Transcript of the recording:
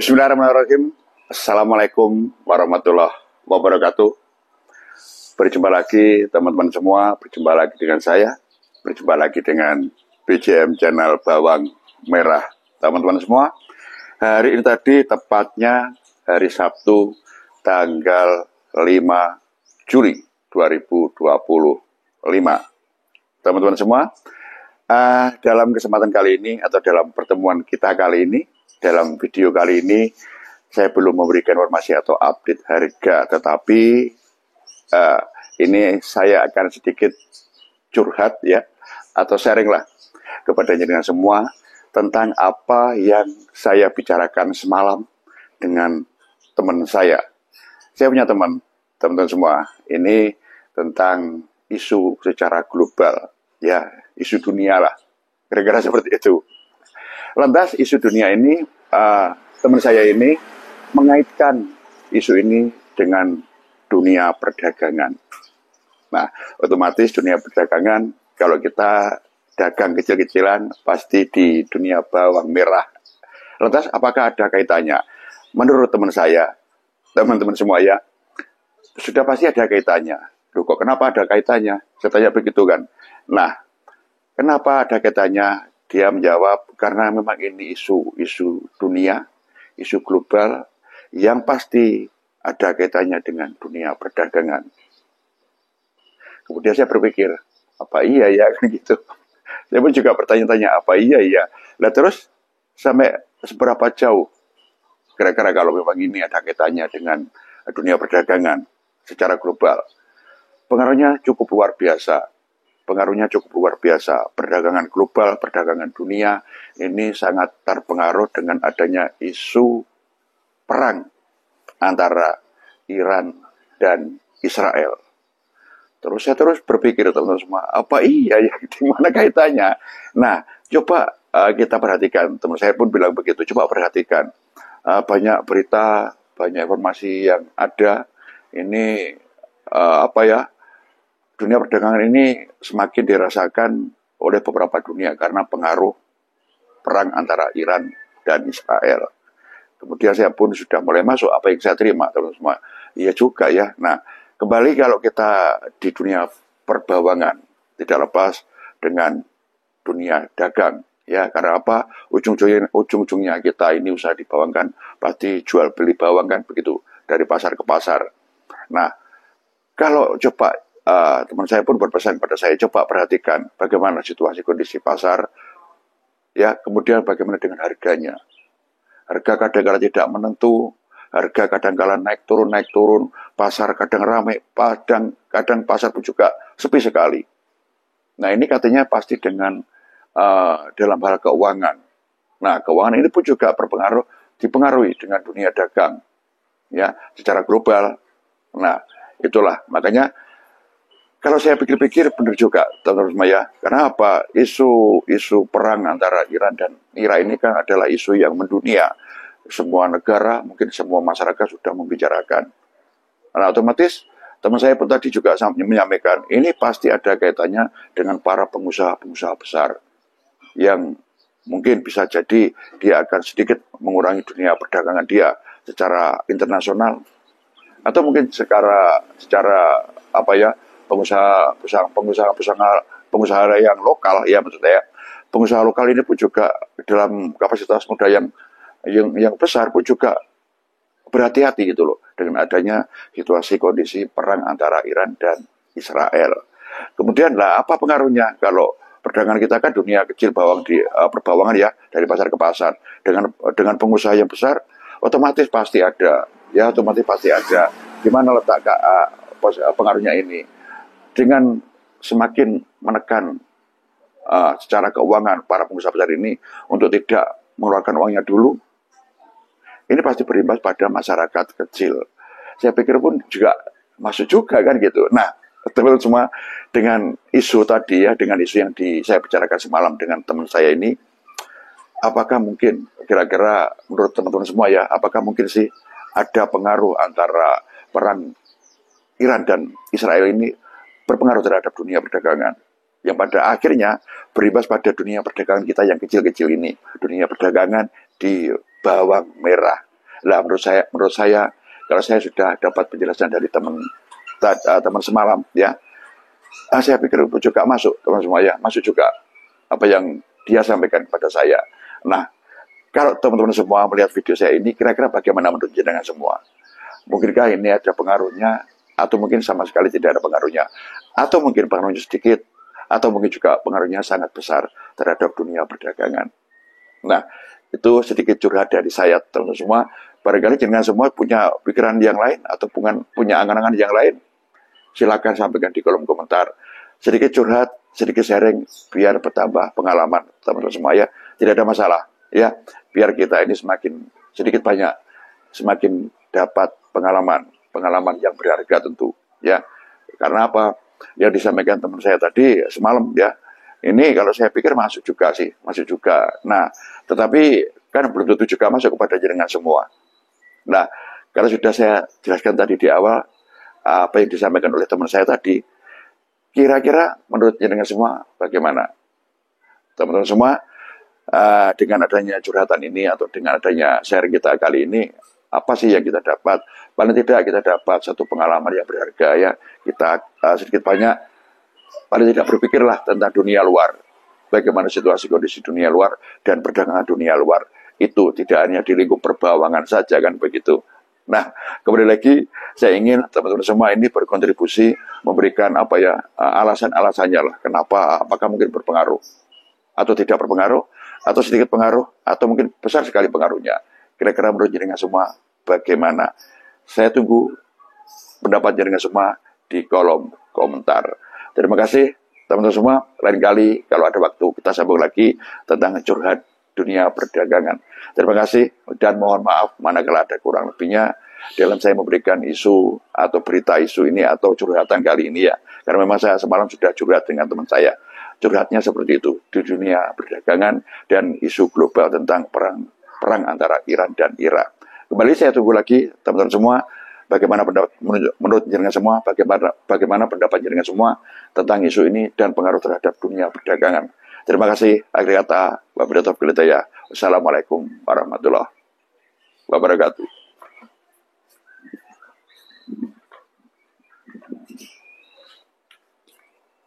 Bismillahirrahmanirrahim. Assalamualaikum warahmatullahi wabarakatuh. Berjumpa lagi teman-teman semua, berjumpa lagi dengan saya, berjumpa lagi dengan BJM Channel Bawang Merah. Teman-teman semua, hari ini tadi tepatnya hari Sabtu tanggal 5 Juli 2025. Teman-teman semua, dalam kesempatan kali ini atau dalam pertemuan kita kali ini, dalam video kali ini, saya belum memberikan informasi atau update harga, tetapi ini saya akan sedikit curhat ya, atau sharing lah kepada jenengan semua tentang apa yang saya bicarakan semalam dengan teman saya. Saya punya teman-teman semua, ini tentang isu secara global, ya, isu dunia lah, kira-kira seperti itu. Lantas isu dunia ini, teman saya ini mengaitkan isu ini dengan dunia perdagangan. Nah, otomatis dunia perdagangan, kalau kita dagang kecil-kecilan, pasti di dunia bawang merah. Lantas apakah ada kaitannya? Menurut teman saya, teman-teman semua ya, sudah pasti ada kaitannya. Loh, kok kenapa ada kaitannya? Saya tanya begitu kan. Nah, kenapa ada kaitannya? Dia menjawab, karena memang ini isu dunia, isu global, yang pasti ada kaitannya dengan dunia perdagangan. Kemudian saya berpikir, apa iya ya, kan gitu. Saya pun juga bertanya-tanya, apa iya ya. Nah terus, sampai seberapa jauh, kira-kira kalau memang ini ada kaitannya dengan dunia perdagangan secara global. Pengaruhnya cukup luar biasa. Perdagangan global, perdagangan dunia ini sangat terpengaruh dengan adanya isu perang antara Iran dan Israel. Saya terus berpikir teman-teman semua, apa iya ya, di mana kaitannya? Nah, coba kita perhatikan, teman saya pun bilang begitu, coba perhatikan. Banyak berita, banyak informasi yang ada, ini dunia perdagangan ini semakin dirasakan oleh beberapa dunia karena pengaruh perang antara Iran dan Israel. Kemudian saya pun sudah mulai masuk apa yang saya terima, teman-teman semua. Iya juga ya. Nah, kembali kalau kita di dunia perbawangan, tidak lepas dengan dunia dagang. Ya, karena apa? Ujung-ujungnya kita ini usaha di bawang kan, pasti jual beli bawang kan, begitu, dari pasar ke pasar. Nah, kalau coba teman saya pun berpesan pada saya, coba perhatikan bagaimana situasi kondisi pasar, ya, kemudian bagaimana dengan harganya. Harga kadang-kala tidak menentu, harga kadang-kala naik turun, pasar kadang ramai, kadang pasar pun juga sepi sekali. Nah ini katanya pasti dengan dalam hal keuangan. Nah keuangan ini pun juga dipengaruhi dengan dunia dagang, ya, secara global. Nah itulah makanya. Kalau saya pikir-pikir benar juga, teman-teman ya. Karena apa? Isu perang antara Iran dan Irak ini kan adalah isu yang mendunia. Semua negara, mungkin semua masyarakat sudah membicarakan. Nah, otomatis teman saya pun tadi juga menyampaikan, ini pasti ada kaitannya dengan para pengusaha-pengusaha besar. Yang mungkin bisa jadi dia akan sedikit mengurangi dunia perdagangan dia secara internasional. Atau mungkin secara pengusaha yang lokal, ya maksud saya, pengusaha lokal ini pun juga dalam kapasitas modal yang besar pun juga berhati-hati gitu loh dengan adanya situasi kondisi perang antara Iran dan Israel. Kemudian lah apa pengaruhnya kalau perdagangan kita kan dunia kecil perbawangan ya, dari pasar ke pasar, dengan pengusaha yang besar otomatis pasti ada gimana letak pengaruhnya ini. Dengan semakin menekan secara keuangan para pengusaha besar ini untuk tidak mengeluarkan uangnya dulu, ini pasti berimbas pada masyarakat kecil. Saya pikir pun juga masuk juga kan gitu. Nah, teman-teman semua, dengan isu tadi ya, dengan isu yang saya bicarakan semalam dengan teman saya ini, apakah mungkin kira-kira menurut teman-teman semua ya, apakah mungkin sih ada pengaruh antara perang Iran dan Israel ini berpengaruh terhadap dunia perdagangan, yang pada akhirnya berimbas pada dunia perdagangan kita yang kecil-kecil ini, dunia perdagangan di bawang merah. Lah menurut saya kalau saya sudah dapat penjelasan dari teman semalam ya, saya pikir itu juga masuk teman semua ya, masuk juga apa yang dia sampaikan kepada saya. Nah, kalau teman-teman semua melihat video saya ini, kira-kira bagaimana menurut jenengan semua? Mungkinkah ini ada pengaruhnya, atau mungkin sama sekali tidak ada pengaruhnya, atau mungkin pengaruhnya sedikit, atau mungkin juga pengaruhnya sangat besar terhadap dunia perdagangan. Nah, itu sedikit curhat dari saya, teman-teman semua. Barangkali jenengan semua punya pikiran yang lain, atau punya angan-angan yang lain. Silakan sampaikan di kolom komentar. Sedikit curhat, sedikit sharing, biar bertambah pengalaman, teman-teman semua ya. Tidak ada masalah. Ya, biar kita ini sedikit banyak semakin dapat pengalaman yang berharga tentu ya. Karena apa yang disampaikan teman saya tadi semalam ya, ini kalau saya pikir masuk juga. Nah, tetapi kan belum tentu juga masuk kepada jenengan semua. Nah, kalau sudah saya jelaskan tadi di awal apa yang disampaikan oleh teman saya tadi, kira-kira menurut jenengan semua bagaimana? Teman-teman semua, dengan adanya curhatan ini atau dengan adanya sharing kita kali ini, apa sih yang kita dapat? Paling tidak kita dapat satu pengalaman yang berharga ya. Kita sedikit banyak paling tidak berpikirlah tentang dunia luar. Bagaimana situasi kondisi dunia luar dan perdagangan dunia luar. Itu tidak hanya di lingkup perbawangan saja kan begitu. Nah, kembali lagi saya ingin teman-teman semua ini berkontribusi memberikan alasan-alasannya lah. Kenapa? Apakah mungkin berpengaruh atau tidak berpengaruh, atau sedikit pengaruh, atau mungkin besar sekali pengaruhnya. Kira-kira menurut jenengan semua bagaimana? Saya tunggu pendapat jenengan semua di kolom komentar. Terima kasih teman-teman semua. Lain kali kalau ada waktu kita sambung lagi tentang curhat dunia perdagangan. Terima kasih dan mohon maaf manakala ada kurang lebihnya dalam saya memberikan isu atau berita isu ini atau curhatan kali ini ya. Karena memang saya semalam sudah curhat dengan teman saya. Curhatnya seperti itu di dunia perdagangan dan isu global tentang perang antara Iran dan Irak. Kembali saya tunggu lagi teman-teman semua bagaimana menurut jenengan semua, bagaimana pendapat jenengan semua tentang isu ini dan pengaruh terhadap dunia perdagangan. Terima kasih. Akhir kata, wassalamualaikum warahmatullahi wabarakatuh.